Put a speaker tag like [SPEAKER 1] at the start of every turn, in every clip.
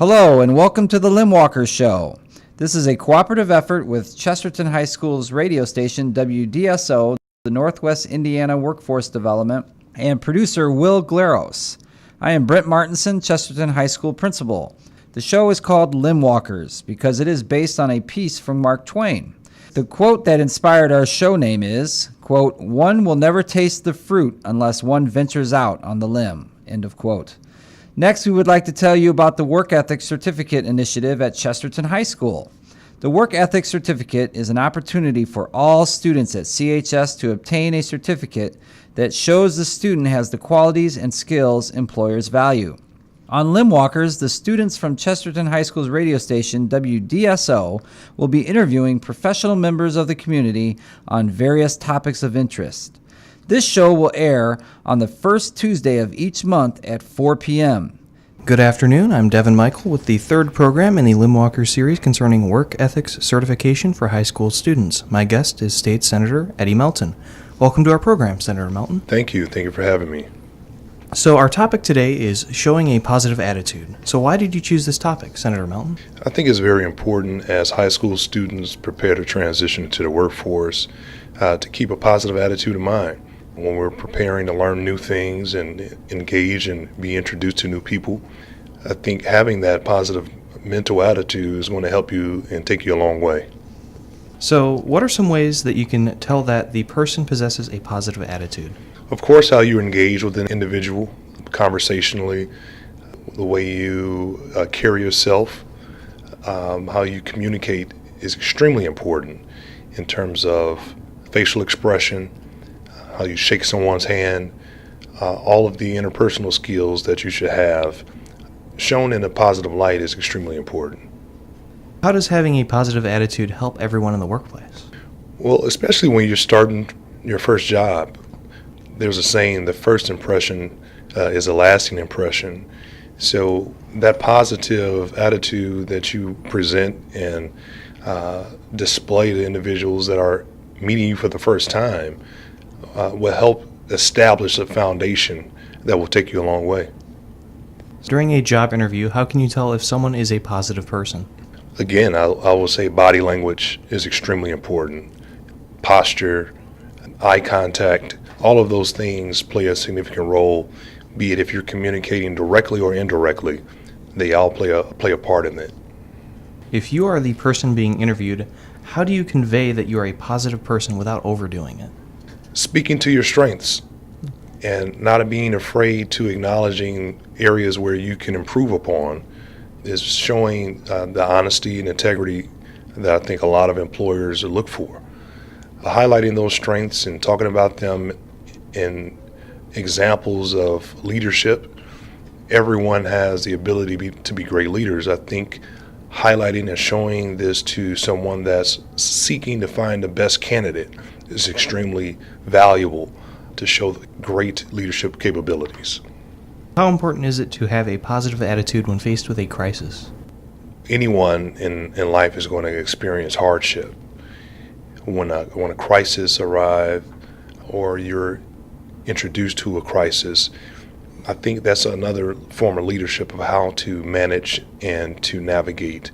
[SPEAKER 1] Hello and welcome to the Limbwalkers Show. This is a cooperative effort with Chesterton High School's radio station WDSO, the Northwest Indiana Workforce Development, and producer Will Glaros. I am Brent Martinson, Chesterton High School principal. The show is called Limbwalkers because it is based on a piece from Mark Twain. The quote that inspired our show name is, quote, "One will never taste the fruit unless one ventures out on the limb," end of quote. Next, we would like to tell you about the Work Ethics Certificate Initiative at Chesterton High School. The Work Ethics Certificate is an opportunity for all students at CHS to obtain a certificate that shows the student has the qualities and skills employers value. On Limbwalkers, the students from Chesterton High School's radio station, WDSO, will be interviewing professional members of the community on various topics of interest. This show will air on the first Tuesday of each month at 4 p.m.
[SPEAKER 2] Good afternoon, I'm Devin Michael with the third program in the Limbwalkers series concerning work ethics certification for high school students. My guest is State Senator Eddie Melton. Welcome to our program, Senator Melton.
[SPEAKER 3] Thank you for having me.
[SPEAKER 2] So our topic today is showing a positive attitude. So why did you choose this topic, Senator Melton?
[SPEAKER 3] I think it's very important as high school students prepare to transition to the workforce to keep a positive attitude in mind. When we're preparing to learn new things and engage and be introduced to new people, I think having that positive mental attitude is going to help you and take you a long way.
[SPEAKER 2] So what are some ways that you can tell that the person possesses a positive attitude?
[SPEAKER 3] Of course, how you engage with an individual conversationally, the way you carry yourself, how you communicate is extremely important in terms of facial expression, how you shake someone's hand, all of the interpersonal skills that you should have shown in a positive light is extremely important.
[SPEAKER 2] How does having a positive attitude help everyone in the workplace?
[SPEAKER 3] Well, especially when you're starting your first job. There's a saying, the first impression is a lasting impression. So that positive attitude that you present and display to individuals that are meeting you for the first time will help establish a foundation that will take you a long way.
[SPEAKER 2] During a job interview, how can you tell if someone is a positive person?
[SPEAKER 3] Again, I will say body language is extremely important. Posture, eye contact, all of those things play a significant role, be it if you're communicating directly or indirectly. They all play a part in it.
[SPEAKER 2] If you are the person being interviewed, how do you convey that you are a positive person without overdoing it?
[SPEAKER 3] Speaking to your strengths and not being afraid to acknowledging areas where you can improve upon is showing the honesty and integrity that I think a lot of employers look for. Highlighting those strengths and talking about them in examples of leadership. Everyone has the ability to be great leaders. I think highlighting and showing this to someone that's seeking to find the best candidate is extremely valuable to show great leadership capabilities.
[SPEAKER 2] How important is it to have a positive attitude when faced with a crisis?
[SPEAKER 3] Anyone in life is going to experience hardship. When a crisis arrives or you're introduced to a crisis, I think that's another form of leadership of how to manage and to navigate.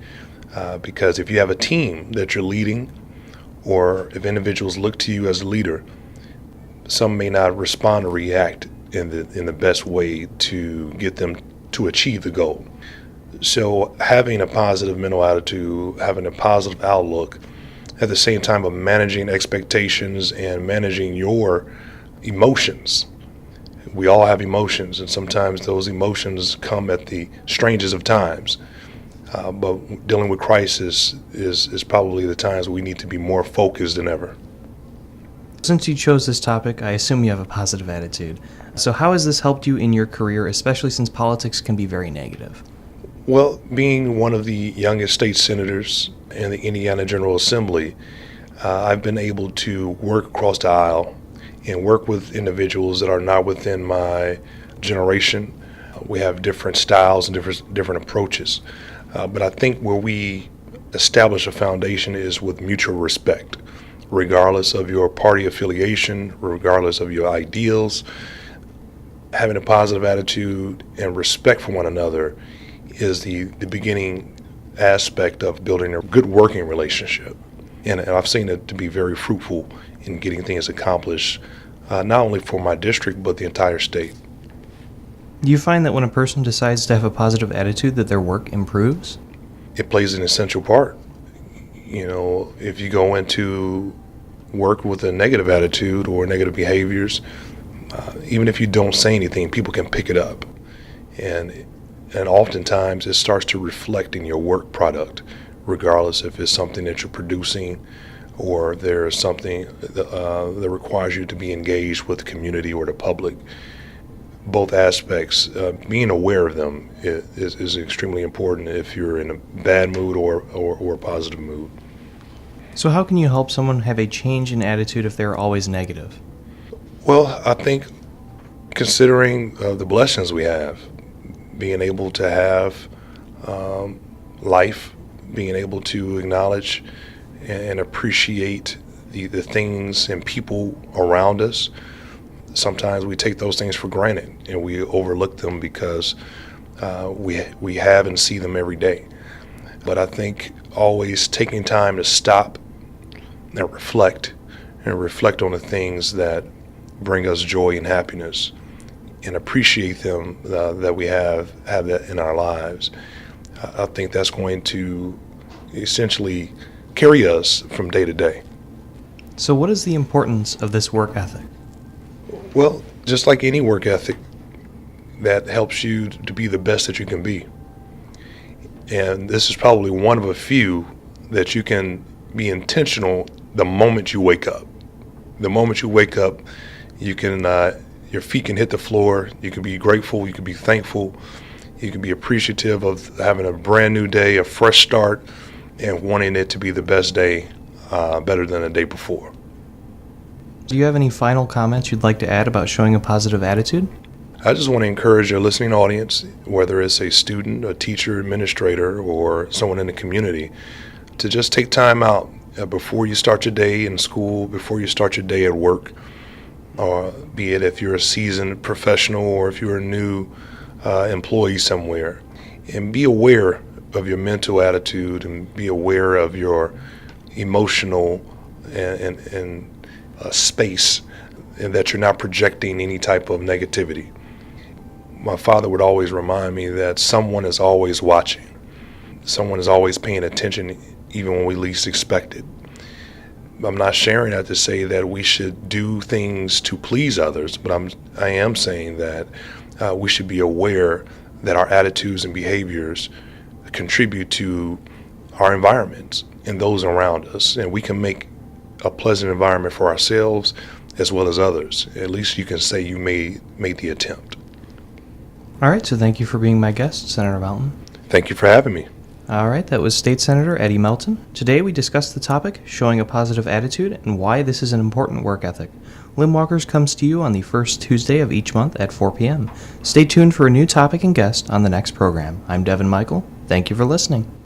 [SPEAKER 3] Because if you have a team that you're leading, or if individuals look to you as a leader, some may not respond or react in the best way to get them to achieve the goal. So having a positive mental attitude, having a positive outlook, at the same time of managing expectations and managing your emotions. We all have emotions, and sometimes those emotions come at the strangest of times. But dealing with crisis is probably the times we need to be more focused than ever.
[SPEAKER 2] Since you chose this topic, I assume you have a positive attitude. So how has this helped you in your career, especially since politics can be very negative?
[SPEAKER 3] Well, being one of the youngest state senators in the Indiana General Assembly, I've been able to work across the aisle and work with individuals that are not within my generation. We have different styles and different approaches. But I think where we establish a foundation is with mutual respect, regardless of your party affiliation, regardless of your ideals. Having a positive attitude and respect for one another is the beginning aspect of building a good working relationship. And I've seen it to be very fruitful in getting things accomplished, not only for my district, but the entire state.
[SPEAKER 2] Do you find that when a person decides to have a positive attitude that their work improves?
[SPEAKER 3] It plays an essential part. If you go into work with a negative attitude or negative behaviors, even if you don't say anything, people can pick it up. And oftentimes it starts to reflect in your work product, regardless if it's something that you're producing or there's something that requires you to be engaged with the community or the public. Both aspects, being aware of them is extremely important if you're in a bad mood or a positive mood.
[SPEAKER 2] So how can you help someone have a change in attitude if they're always negative?
[SPEAKER 3] Well, I think considering the blessings we have, being able to have life, being able to acknowledge and appreciate the things and people around us. Sometimes we take those things for granted and we overlook them because we have and see them every day. But I think always taking time to stop and reflect on the things that bring us joy and happiness and appreciate them that we have that in our lives. I think that's going to essentially carry us from day to day.
[SPEAKER 2] So what is the importance of this work ethic?
[SPEAKER 3] Well, just like any work ethic, that helps you to be the best that you can be. And this is probably one of a few that you can be intentional the moment you wake up. The moment you wake up, you can your feet can hit the floor. You can be grateful. You can be thankful. You can be appreciative of having a brand new day, a fresh start, and wanting it to be the best day, better than the day before.
[SPEAKER 2] Do you have any final comments you'd like to add about showing a positive attitude?
[SPEAKER 3] I just want to encourage your listening audience, whether it's a student, a teacher, administrator, or someone in the community, to just take time out before you start your day in school, before you start your day at work, or be it if you're a seasoned professional or if you're a new employee somewhere, and be aware of your mental attitude and be aware of your emotional and space, and that you're not projecting any type of negativity. My father would always remind me that someone is always watching. Someone is always paying attention even when we least expect it. I'm not sharing that to say that we should do things to please others, but I am saying that we should be aware that our attitudes and behaviors contribute to our environments and those around us, and we can make a pleasant environment for ourselves as well as others. At least you can say you made the attempt.
[SPEAKER 2] All right, so thank you for being my guest, Senator Melton.
[SPEAKER 3] Thank you for having me.
[SPEAKER 2] All right, that was State Senator Eddie Melton. Today we discussed the topic, showing a positive attitude, and why this is an important work ethic. Limbwalkers comes to you on the first Tuesday of each month at 4 p.m. Stay tuned for a new topic and guest on the next program. I'm Devin Michael. Thank you for listening.